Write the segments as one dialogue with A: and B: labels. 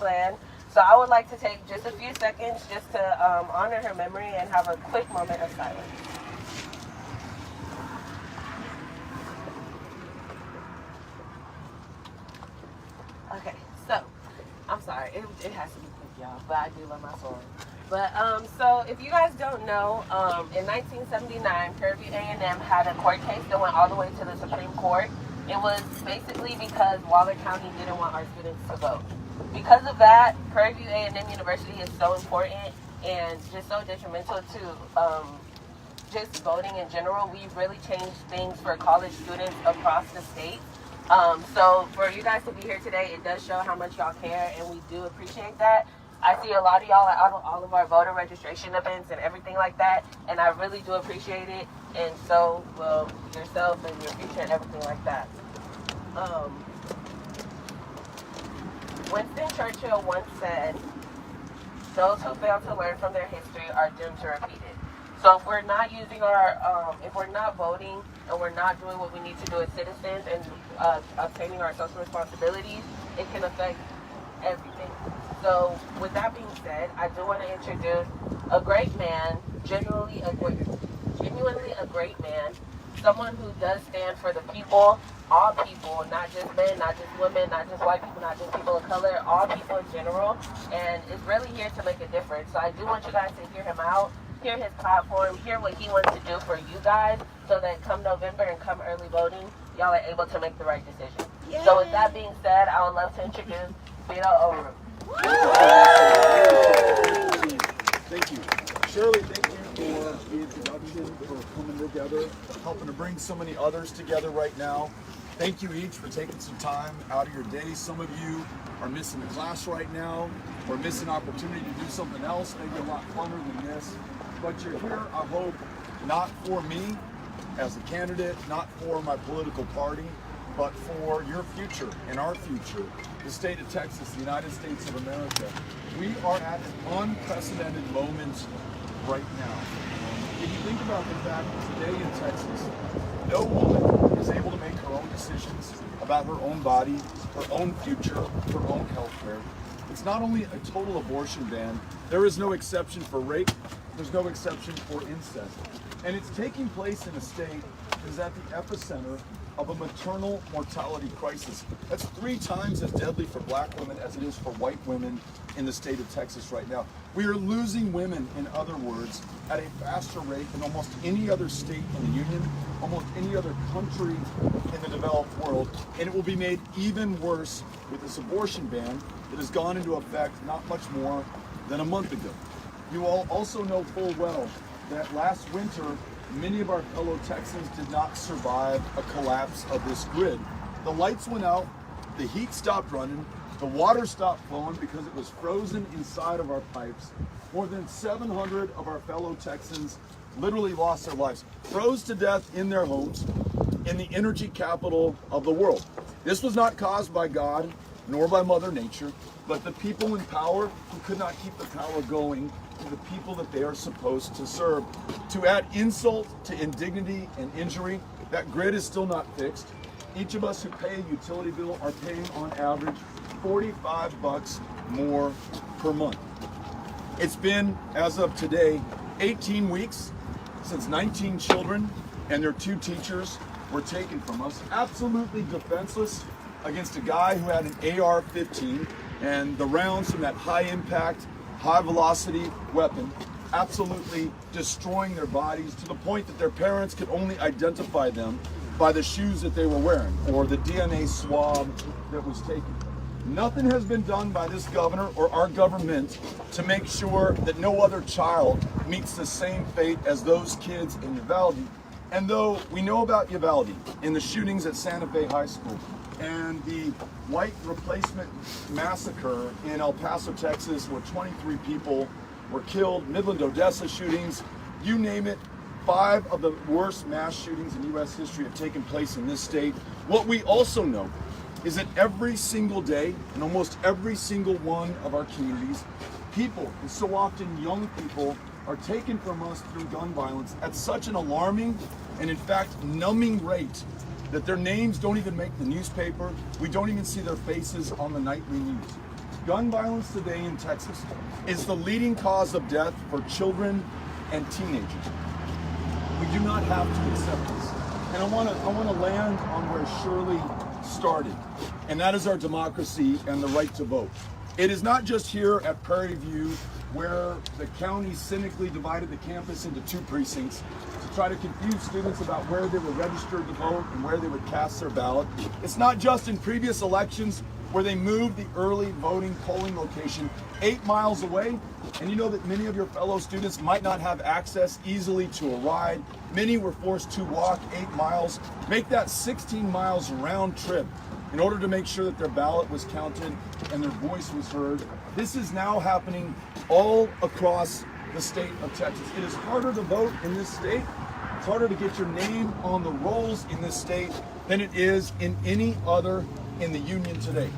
A: plan. So I would like to take just a few seconds just to honor her memory and have a quick moment of silence. Okay, so I'm sorry, it has to be quick, y'all, but I do love my story. But so if you guys don't know, in 1979, Prairie A&M had a court case that went all the way to the Supreme Court. It was basically because Waller County didn't want our students to vote. Because of that, Prairie View A&M University is so important and just so detrimental to just voting in general. We've really changed things for college students across the state. So for you guys to be here today, it does show how much y'all care, and we do appreciate that. I see a lot of y'all at all of our voter registration events and everything like that, and I really do appreciate it, and so will yourself and your future and everything like that. Winston Churchill once said, "Those who fail to learn from their history are doomed to repeat it." So if we're not using if we're not voting and we're not doing what we need to do as citizens and obtaining our social responsibilities, it can affect everything. So with that being said, I do want to introduce a great man, genuinely a great man, someone who does stand for the people, all people, not just men, not just women, not just white people, not just people of color, all people in general, and is really here to make a difference. So I do want you guys to hear him out, hear his platform, hear what he wants to do for you guys, so that come November and come early voting, y'all are able to make the right decision. Yay. So with that being said, I would love to introduce Vito Oru.
B: Thank you. Shirley, thank you for the introduction, for coming together, helping to bring so many others together right now. Thank you each for taking some time out of your day. Some of you are missing the class right now, or missing an opportunity to do something else, maybe a lot funner than this. But you're here, I hope, not for me as a candidate, not for my political party, but for your future and our future, the state of Texas, the United States of America. We are at an unprecedented moment right now. If you think about the fact that today in Texas, no woman is able to make her own decisions about her own body, her own future, her own health care. It's not only a total abortion ban, there is no exception for rape, there's no exception for incest. And it's taking place in a state that is at the epicenter of a maternal mortality crisis. That's 3 times as deadly for black women as it is for white women in the state of Texas right now. We are losing women, in other words, at a faster rate than almost any other state in the union, almost any other country in the developed world, and it will be made even worse with this abortion ban that has gone into effect not much more than a month ago. You all also know full well that last winter, many of our fellow Texans did not survive a collapse of this grid. The lights went out, the heat stopped running, the water stopped flowing because it was frozen inside of our pipes. More than 700 of our fellow Texans literally lost their lives, froze to death in their homes in the energy capital of the world. This was not caused by God nor by Mother Nature, but the people in power who could not keep the power going to the people that they are supposed to serve. To add insult to indignity and injury, that grid is still not fixed. Each of us who pay a utility bill are paying on average $45 more per month. It's been, as of today, 18 weeks since 19 children and their 2 teachers were taken from us, absolutely defenseless against a guy who had an AR-15 and the rounds from that high-impact, high-velocity weapon absolutely destroying their bodies to the point that their parents could only identify them by the shoes that they were wearing or the DNA swab that was taken. Nothing has been done by this governor or our government to make sure that no other child meets the same fate as those kids in Uvalde. And though we know about Uvalde in the shootings at Santa Fe High School and the white replacement massacre in El Paso, Texas, where 23 people were killed, Midland, Odessa shootings, you name it, 5 of the worst mass shootings in U.S. history have taken place in this state. What we also know is that every single day, in almost every single one of our communities, people, and so often young people, are taken from us through gun violence at such an alarming and in fact numbing rate that their names don't even make the newspaper. We don't even see their faces on the nightly news. gun violence today in Texas is the leading cause of death for children and teenagers. We do not have to accept this. And I want to land on where Shirley started, and that is our democracy and the right to vote. It is not just here at Prairie View where the county cynically divided the campus into 2 precincts to try to confuse students about where they were registered to vote and where they would cast their ballot. It's not just in previous elections where they moved the early voting polling location 8 miles away. And you know that many of your fellow students might not have access easily to a ride. Many were forced to walk 8 miles, make that 16 miles round trip in order to make sure that their ballot was counted and their voice was heard. This is now happening all across the state of Texas. It is harder to vote in this state. It's harder to get your name on the rolls in this state than it is in any other in the union today.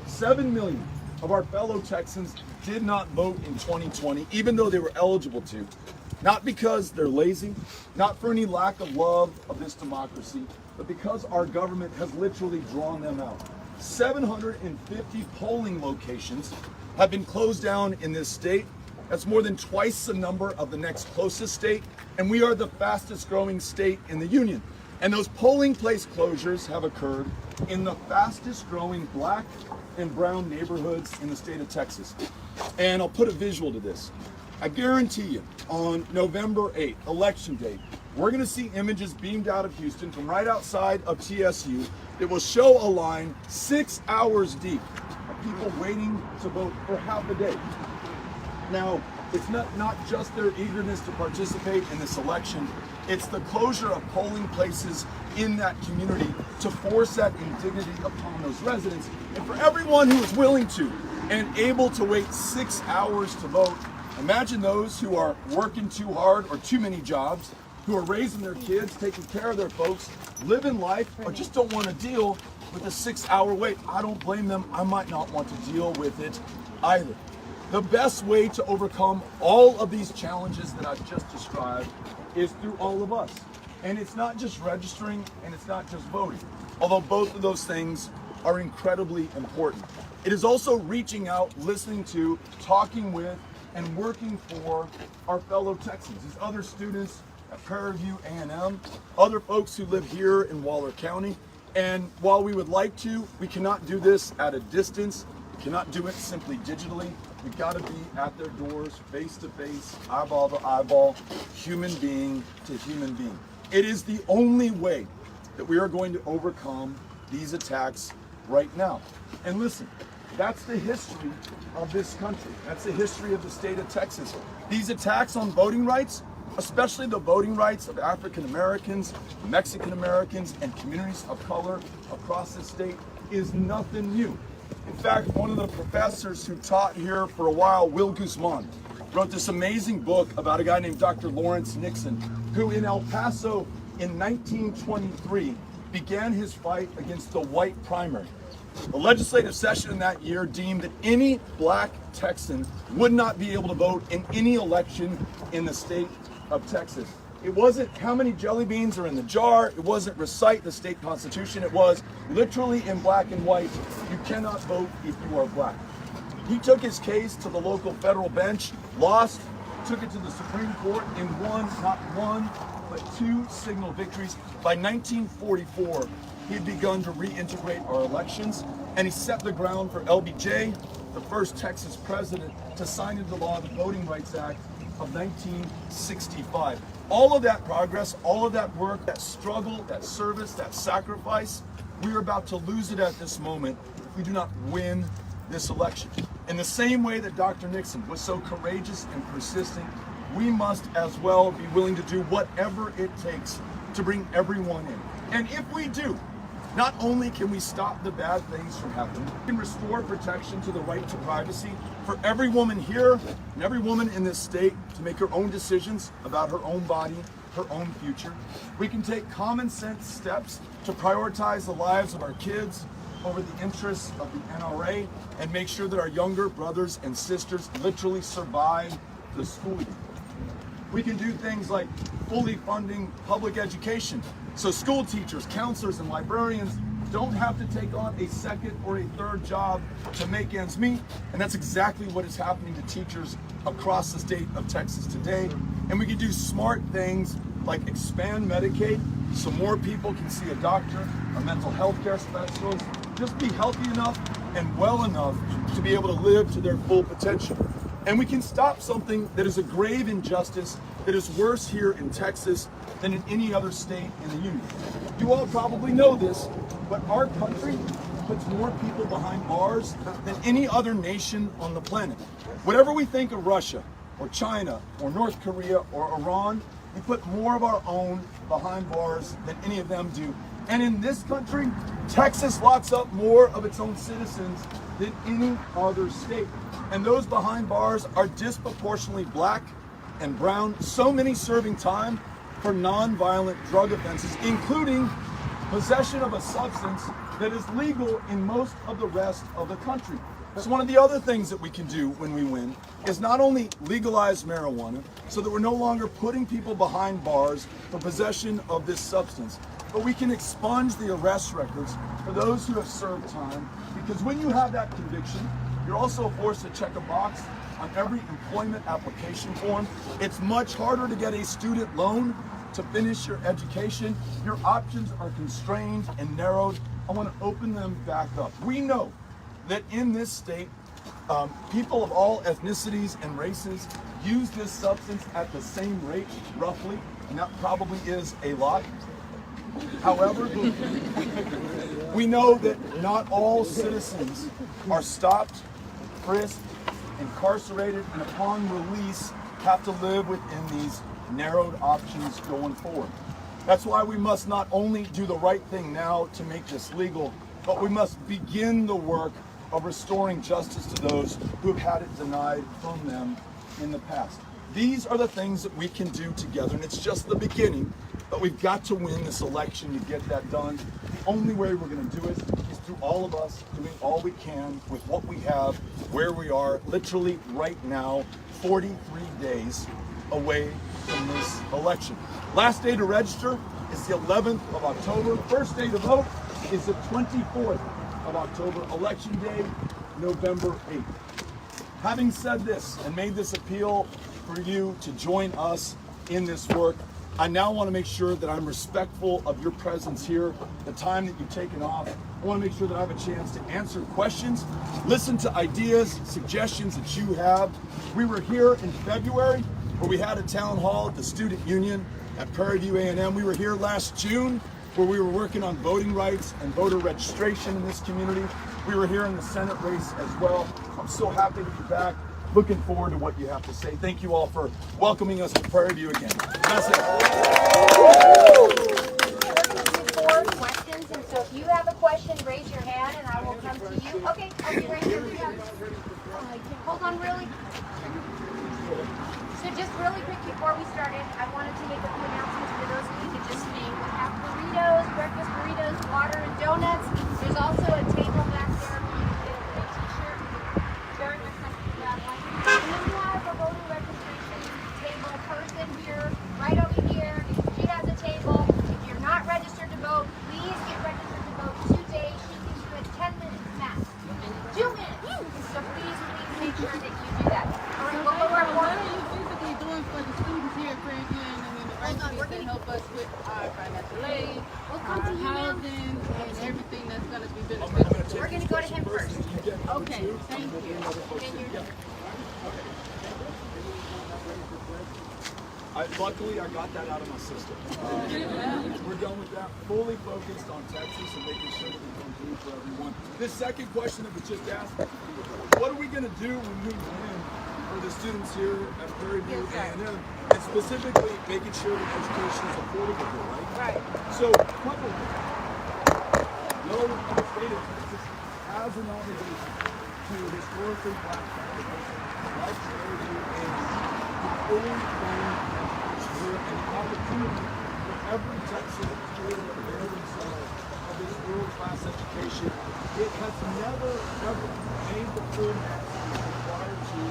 B: 7 million of our fellow Texans did not vote in 2020, even though they were eligible to. Not because they're lazy, not for any lack of love of this democracy, but because our government has literally drawn them out. 750 polling locations have been closed down in this state. That's more than twice the number of the next closest state, and we are the fastest growing state in the union. And those polling place closures have occurred in the fastest growing black and brown neighborhoods in the state of Texas. And I'll put a visual to this. I guarantee you, on November 8th, election day, we're going to see images beamed out of Houston from right outside of TSU that will show a line 6 hours deep of people waiting to vote for half a day. Now, it's not just their eagerness to participate in this election, it's the closure of polling places in that community to force that indignity upon those residents. And for everyone who is willing to and able to wait 6 hours to vote, imagine those who are working too hard or too many jobs, who are raising their kids, taking care of their folks, living life, or just don't want to deal with a 6 hour wait. I don't blame them. I might not want to deal with it either. The best way to overcome all of these challenges that I've just described is through all of us. And it's not just registering and it's not just voting, although both of those things are incredibly important. It is also reaching out, listening to, talking with, and working for our fellow Texans, these other students at Prairie View A&M, other folks who live here in Waller County. And while we would like to, we cannot do this at a distance. We cannot do it simply digitally. We've got to be at their doors, face to face, eyeball to eyeball, human being to human being. It is the only way that we are going to overcome these attacks right now. And listen, that's the history of this country. That's the history of the state of Texas. These attacks on voting rights, especially the voting rights of African Americans, Mexican Americans, and communities of color across the state, is nothing new. In fact, one of the professors who taught here for a while, Will Guzman, wrote this amazing book about a guy named Dr. Lawrence Nixon, who in El Paso in 1923 began his fight against the white primary. The legislative session in that year deemed that any black Texan would not be able to vote in any election in the state of Texas. It wasn't how many jelly beans are in the jar. It wasn't recite the state constitution. It was literally in black and white. You cannot vote if you are black. He took his case to the local federal bench, lost, took it to the Supreme Court, and won not one, but 2 signal victories. By 1944, he had begun to reintegrate our elections, and he set the ground for LBJ, the first Texas president to sign into law the Voting Rights Act of 1965. All of that progress, all of that work, that struggle, that service, that sacrifice, we are about to lose it at this moment if we do not win this election. In the same way that Dr. Nixon was so courageous and persistent, we must as well be willing to do whatever it takes to bring everyone in. And if we do, not only can we stop the bad things from happening, we can restore protection to the right to privacy for every woman here and every woman in this state to make her own decisions about her own body, her own future. We can take common sense steps to prioritize the lives of our kids over the interests of the NRA and make sure that our younger brothers and sisters literally survive the school year. We can do things like fully funding public education so school teachers, counselors, and librarians don't have to take on a second or a third job to make ends meet. And that's exactly what is happening to teachers across the state of Texas today. And we can do smart things like expand Medicaid so more people can see a doctor, a mental health care specialist, just be healthy enough and well enough to be able to live to their full potential. And we can stop something that is a grave injustice that is worse here in Texas than in any other state in the union. You all probably know this, but our country puts more people behind bars than any other nation on the planet. Whatever we think of Russia or China or North Korea or Iran, we put more of our own behind bars than any of them do. And in this country, Texas locks up more of its own citizens than any other state. And those behind bars are disproportionately black and brown, so many serving time for non-violent drug offenses, including possession of a substance that is legal in most of the rest of the country. So one of the other things that we can do when we win is not only legalize marijuana so that we're no longer putting people behind bars for possession of this substance, but we can expunge the arrest records for those who have served time, because when you have that conviction, you're also forced to check a box on every employment application form. It's much harder to get a student loan to finish your education. Your options are constrained and narrowed. I want to open them back up. We know that in this state, people of all ethnicities and races use this substance at the same rate, roughly, and that probably is a lot. However, we know that not all citizens are stopped, frisked, incarcerated, and upon release have to live within these narrowed options going forward. That's why we must not only do the right thing now to make this legal, but we must begin the work of restoring justice to those who have had it denied from them in the past. These are the things that we can do together, and it's just the beginning, but we've got to win this election to get that done. The only way we're going to do it is through all of us doing all we can with what we have, where we are, literally right now, 43 days away from this election. Last day to register is the 11th of October. First day to vote is the 24th of October. Election day, November 8th. Having said this and made this appeal for you to join us in this work, I now want to make sure that I'm respectful of your presence here, the time that you've taken off. I want to make sure that I have a chance to answer questions, listen to ideas, suggestions that you have. We were here in February where we had a town hall at the Student Union at Prairie View A&M. We were here last June where we were working on voting rights and voter registration in this community. We were here in the Senate race as well. I'm so happy to be back. Looking forward to what you have to say. Thank you all for welcoming us to Prairie View again. That's it.
C: Four questions, and so if you have a question, raise your hand and I will come to you. Okay, I'll be right here. Hold on, really. So just really quick before we started, I wanted to make a few announcements for those of you who just named. We have burritos, breakfast burritos, water, and donuts. There's also a table back there for you to get a t-shirt. Very much like to grab one. And then we have a voter registration table person here, right over here. She has a table. If you're not registered to vote, please get registered to vote today. She gives you a 10 minutes max. 2 minutes. So please make sure that you do that. All right, we'll go to our
D: What
C: board.
D: are you physically doing for the students here at Prairie View and the universities that help us with our financial aid,
C: We'll come to
D: our
C: you, ma'am.
D: housing, and everything that's going to be beneficial?
C: We're going to go to him first.
D: Okay, thank you.
B: Luckily, I got that out of my system. We're done with that. Fully focused on Texas and making sure that we come through for everyone. This second question that was just asked, what are we going to do when we win for the students here at Prairie View A&M? And specifically, making sure that education is affordable here, right?
C: Right.
B: So, couple of things. No state of Texas has an obligation to historically black families like Prairie View A&M to fully fund education and opportunity for every Texan to be able to avail themselves of this world-class education. It has never, ever made the full maximum required to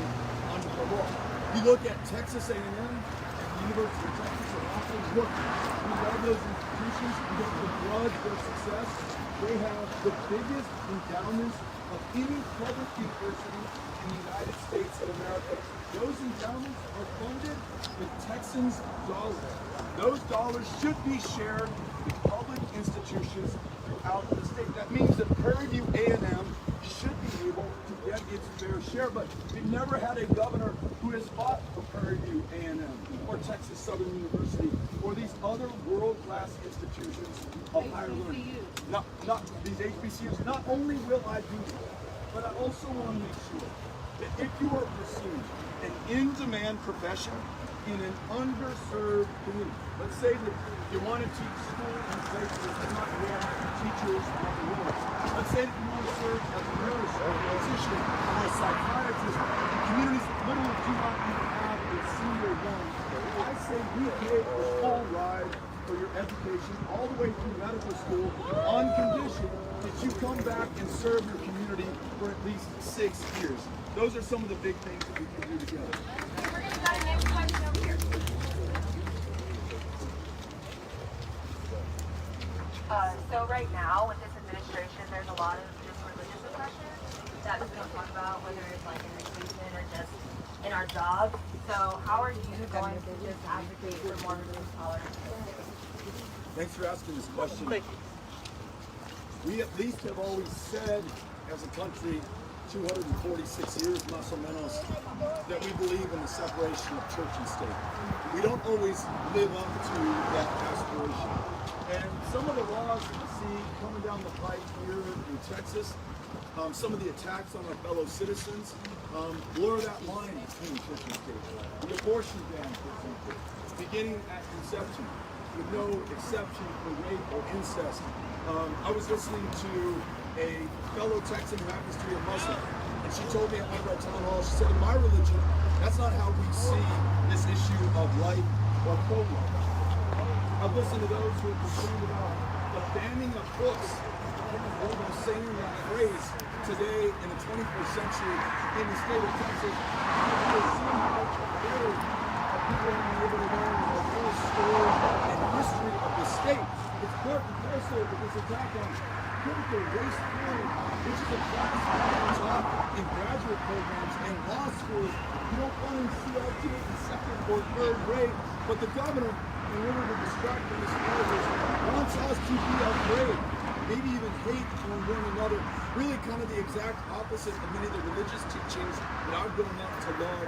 B: under the law. You look at Texas A&M and the University of Texas at Austin, look, we love those institutions. institutions, and get the blood their success. They have the biggest endowments of any public university in the United States of America. Those endowments are funded with Texans' dollars. Those dollars should be shared with public institutions throughout the state. That means that Prairie View A&M should be able to get its fair share, but we've never had a governor who has fought for Prairie View A&M or Texas Southern University or these other world-class institutions of higher learning. Not these HBCUs. Not only will I do that, but I also want to make sure that if you are pursuing an in-demand profession in an underserved community, let's say that you want to teach school in places that are not where teachers want to work. Let's say that you want to serve as a nurse or a physician or a psychiatrist in communities that literally do not even have a senior one. I say we pay a full ride for your education all the way through medical school on condition that you come back and serve your community for at least 6 years. Those are some of the big things that we can do together.
C: We're going to go to the next question over here.
E: So right now with this administration, there's a lot of just religious oppression that we don't talk about, whether it's like in education or just in our jobs. So how are you going to just advocate for more religious tolerance?
B: Thanks for asking this question. We at least have always said as a country, 246 years más o menos, that we believe in the separation of church and state. We don't always live up to that aspiration. And some of the laws that you see coming down the pike here in Texas, some of the attacks on our fellow citizens, blur that line between church and state. The abortion ban, for example, beginning at conception, with no exception for rape or incest. I was listening to a fellow Texan who happens to be a Muslim, and she told me at one of our town halls, she said, in my religion, that's not how we see this issue of life or pro-life. I've listened to those who are concerned about the banning of books, almost saying that phrase today in the 21st century in the state of Texas. They're seeing how very people are able to learn the whole story and history of the state. It's part and parcel of this attack on critical race theory, which is a class that taught in graduate programs and law schools. You don't find CRT in second or third grade, but the governor, in order to distract from this narrative, wants us to be afraid, maybe even hate on one another. Really kind of the exact opposite of many of the religious teachings that I've grown up to love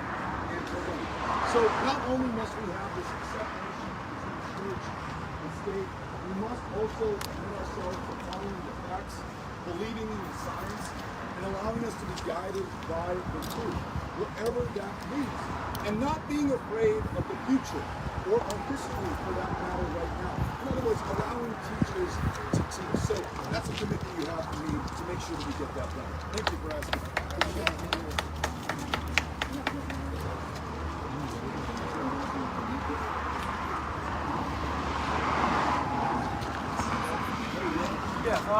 B: and to love. So not only must we have this separation between church and state, we must also commit ourselves to following the facts, believing in the science, and allowing us to be guided by the truth, wherever that leads. And not being afraid of the future or of history for that matter right now. In other words, allowing teachers to teach. So that's a commitment you have to me to make sure that we get that done. Thank you for asking.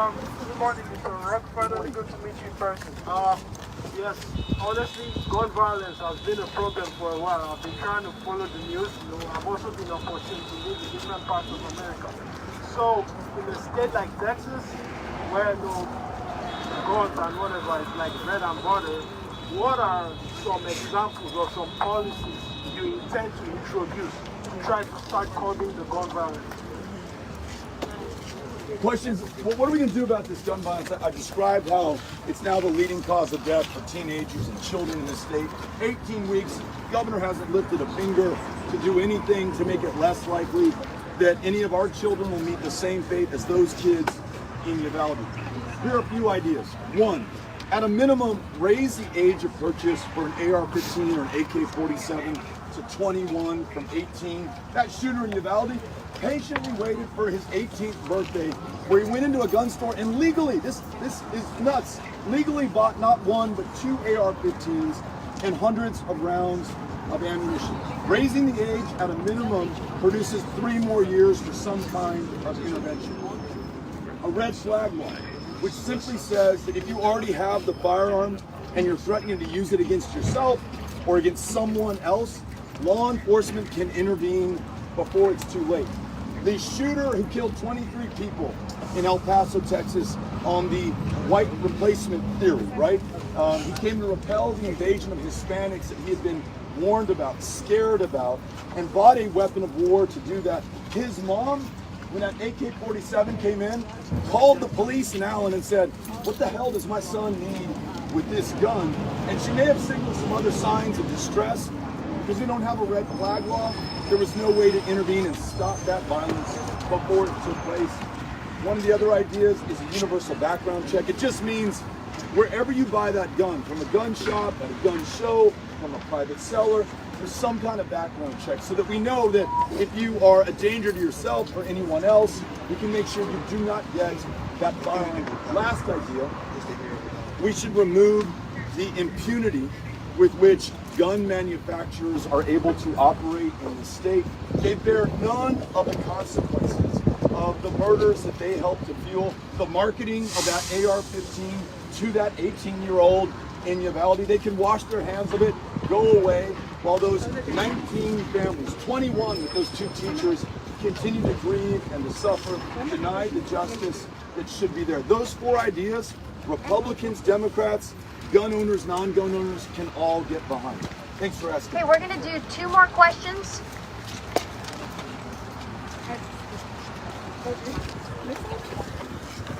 F: Good morning, Mr. Rockefeller. Good to meet you in person. Yes, honestly, gun violence has been a problem for a while. I've been trying to follow the news. I've also been opportunity to live in different parts of America. So, in a state like Texas, where guns and whatever is like bread and butter, what are some examples or some policies you intend to introduce to try to start curbing the gun violence?
B: Questions? What are we going to do about this gun violence? I described how it's now the leading cause of death for teenagers and children in this state. 18 weeks, the governor hasn't lifted a finger to do anything to make it less likely that any of our children will meet the same fate as those kids in Uvalde. Here are a few ideas. One, at a minimum, raise the age of purchase for an AR-15 or an AK-47 to 21 from 18. That shooter in Uvalde patiently waited for his 18th birthday, where he went into a gun store and legally, this is nuts, legally bought not one but 2 AR-15s and hundreds of rounds of ammunition. Raising the age at a minimum produces 3 more years for some kind of intervention. A red flag law, which simply says that if you already have the firearm and you're threatening to use it against yourself or against someone else, law enforcement can intervene before it's too late. the shooter who killed 23 people in El Paso, Texas, on the white replacement theory, right? He came to repel the invasion of Hispanics that he had been warned about, scared about, and bought a weapon of war to do that. His mom, when that AK-47 came in, called the police in Allen and said, "What the hell does my son need with this gun?" And she may have signaled some other signs of distress. Because we don't have a red flag law, there was no way to intervene and stop that violence before it took place. One of the other ideas is a universal background check. It just means wherever you buy that gun, from a gun shop, at a gun show, from a private seller, there's some kind of background check so that we know that if you are a danger to yourself or anyone else, we can make sure you do not get that firearm. Last idea, we should remove the impunity with which gun manufacturers are able to operate in the state. They bear none of the consequences of the murders that they help to fuel. The marketing of that AR-15 to that 18-year-old in Uvalde, they can wash their hands of it, go away, while those 19 families, 21 with those 2 teachers, continue to grieve and to suffer, denied the justice that should be there. Those 4 ideas, Republicans, Democrats, gun owners, non-gun owners, can all get behind. Thanks for asking.
C: Okay, we're going to do 2 more questions.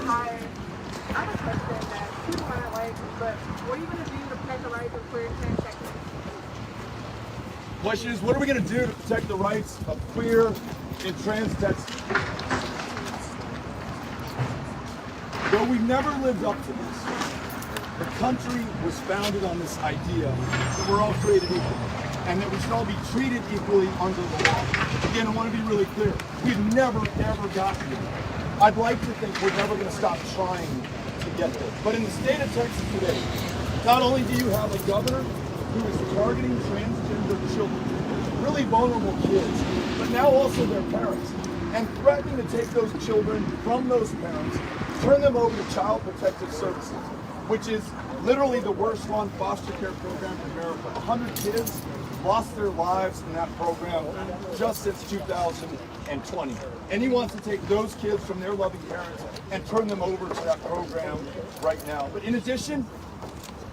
D: Hi. I have a question that people might not like, but what are you going to do to protect the rights of queer trans Texans?
B: Question is, what are we going to do to protect the rights of queer and trans Texans? Though we've never lived up to this, the country was founded on this idea that we're all created equal and that we should all be treated equally under the law. Again, I want to be really clear. We've never, ever gotten there. I'd like to think we're never going to stop trying to get there. But in the state of Texas today, not only do you have a governor who is targeting transgender children, really vulnerable kids, but now also their parents, and threatening to take those children from those parents, turn them over to Child Protective Services, which is literally the worst run foster care program in America. 100 kids lost their lives in that program just since 2020. And he wants to take those kids from their loving parents and turn them over to that program right now. But in addition,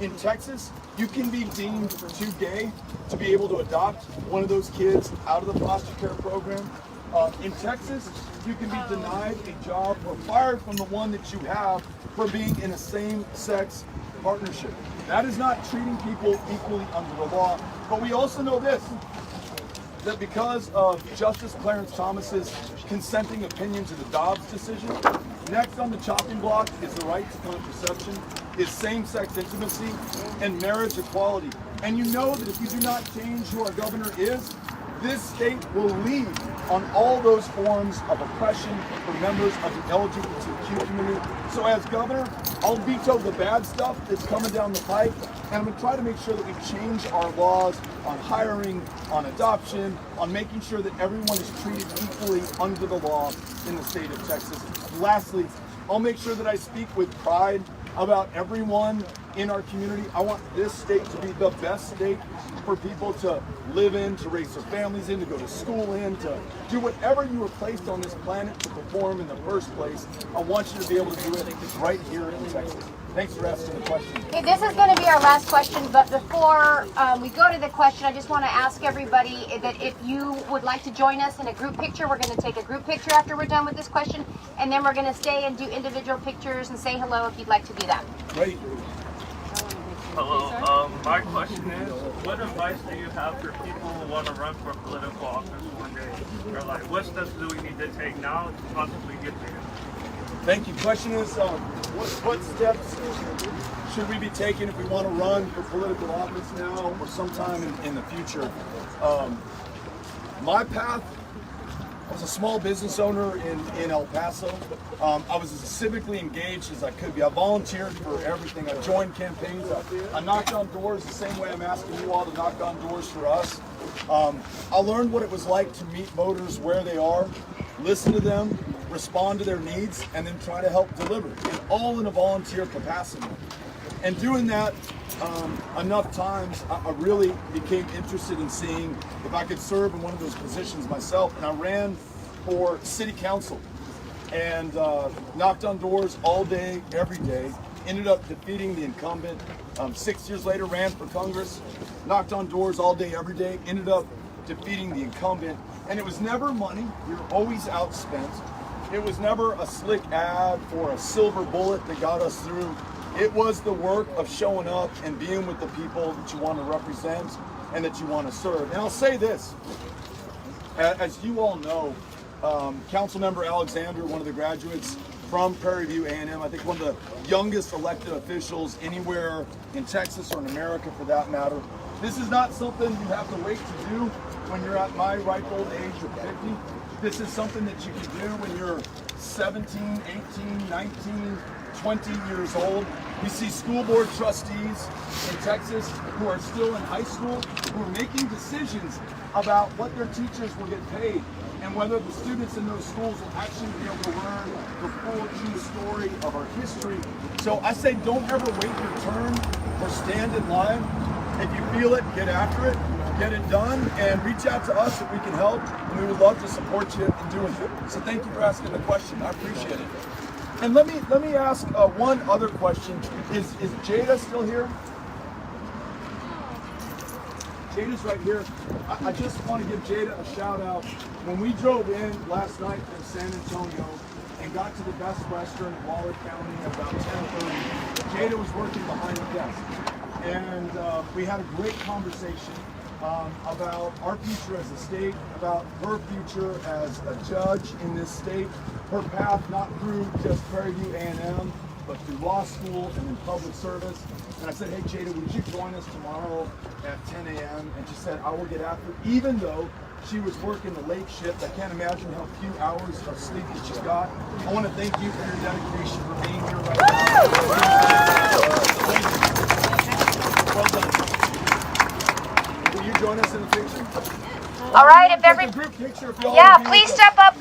B: in Texas, you can be deemed too gay to be able to adopt one of those kids out of the foster care program. In Texas, you can be denied a job or fired from the one that you have for being in a same-sex partnership. That is not treating people equally under the law. But we also know this, that because of Justice Clarence Thomas's consenting opinion to the Dobbs decision, next on the chopping block is the right to contraception, is same-sex intimacy, and marriage equality. And you know that if you do not change who our governor is, this state will lead on all those forms of oppression for members of the LGBTQ community. So as governor, I'll veto the bad stuff that's coming down the pike, and I'm going to try to make sure that we change our laws on hiring, on adoption, on making sure that everyone is treated equally under the law in the state of Texas. Lastly, I'll make sure that I speak with pride about everyone in our community. I want this state to be the best state for people to live in, to raise their families in, to go to school in, to do whatever you were placed on this planet to perform in the first place. I want you to be able to do it right here in Texas. Thanks for asking the question.
C: Okay, this is going to be our last question, but before we go to the question, I just want to ask everybody that if you would like to join us in a group picture, we're going to take a group picture after we're done with this question, and then we're going to stay and do individual pictures and say hello if you'd like to do that.
B: Great.
G: Hello, my question is, what advice do you have for people who want to run for political office one day? Or like, what steps do we need to take now to possibly get there?
B: Thank you. Question is, what steps should we be taking if we want to run for political office now or sometime in the future? My path, I was a small business owner in El Paso. I was as civically engaged as I could be. I volunteered for everything. I joined campaigns. I knocked on doors the same way I'm asking you all to knock on doors for us. I learned what it was like to meet voters where they are, listen to them, respond to their needs, and then try to help deliver, and all in a volunteer capacity. And doing that enough times, I really became interested in seeing if I could serve in one of those positions myself. And I ran for city council and knocked on doors all day, every day. Ended up defeating the incumbent. 6 years later, ran for Congress, knocked on doors all day, every day. Ended up defeating the incumbent. And it was never money. We were always outspent. It was never a slick ad or a silver bullet that got us through. It was the work of showing up and being with the people that you want to represent and that you want to serve. And I'll say this, as you all know, Councilmember Alexander, one of the graduates from Prairie View A&M, I think one of the youngest elected officials anywhere in Texas or in America for that matter. This is not something you have to wait to do when you're at my ripe old age of 50. This is something that you can do when you're 17, 18, 19, 20 years old. We see school board trustees in Texas who are still in high school, who are making decisions about what their teachers will get paid and whether the students in those schools will actually be able to learn the full true story of our history. So I say don't ever wait your turn or stand in line. If you feel it, get after it, get it done, and reach out to us if we can help, and we would love to support you in doing it. So thank you for asking the question. I appreciate it. And let me ask one other question. Is Jada still here? Jada's right here. I just want to give Jada a shout out. When we drove in last night from San Antonio and got to the Best Western in Waller County at about 10:30, Jada was working behind the desk. And we had a great conversation about our future as a state, about her future as a judge in this state, her path not through just Prairie View A&M, but through law school and in public service. And I said, hey Jada, would you join us tomorrow at 10 a.m.? And she said, I will get after it, even though she was working the late shift. I can't imagine how few hours of sleep that she's got. I want to thank you for your dedication for being here right now. Thank you. Well done. Will you join us in the picture?
C: All right, if every
B: Group picture, if y'all
C: yeah,
B: wanna be
C: please
B: with us.
C: step up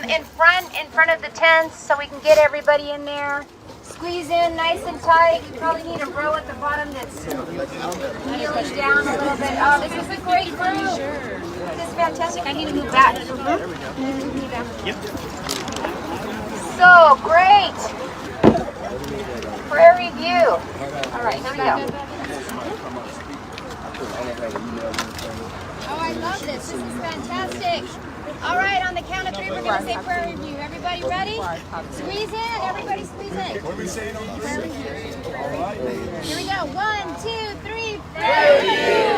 C: in front of the tents so we can get everybody in there. Squeeze in nice and tight. You probably need a row at the bottom that's kneeling down a little bit. Oh, this is a great group. This is fantastic. I need to move back. There we go. Yep. So great. Prairie View. All right, here we go. Oh, I love this. This is fantastic. All right, on the count of three, we're going to say Prairie View. Everybody ready? Squeeze in. Everybody squeeze in.
B: What are we saying on the Prairie View? All right.
C: Here we go. 1, 2, 3. Prairie View.